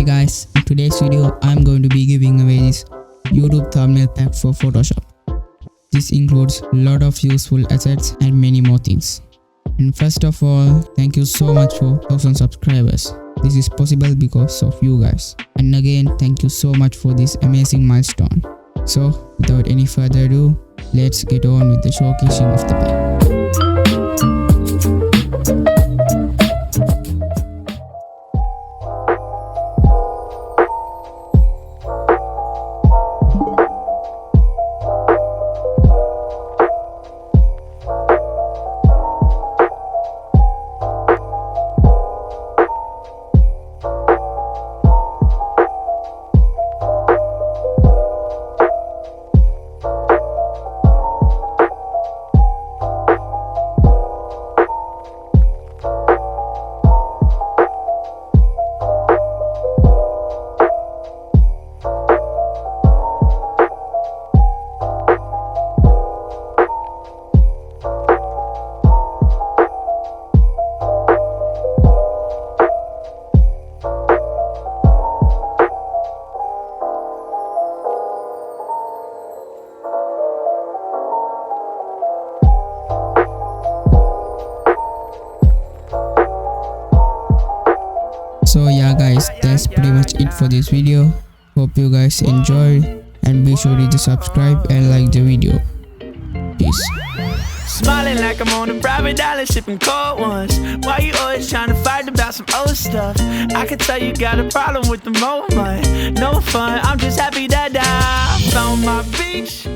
guys, in today's video I'm going to be giving away this YouTube thumbnail pack for Photoshop. This includes a lot of useful assets and many more things. And first of all, thank you so much for 1000 subscribers. This is possible because of you guys. And again, thank you so much for this amazing milestone. So without any further ado, let's get on with the showcasing of the pack. So yeah guys, that's pretty much it for this video. Hope you guys enjoyed and be sure to subscribe and like the video. Peace. Smiling like I'm on a private island, sipping cold ones. Why you always trying to fight about some old stuff? I can tell you got a problem with the moment. No fun, I'm just happy that I found my beach.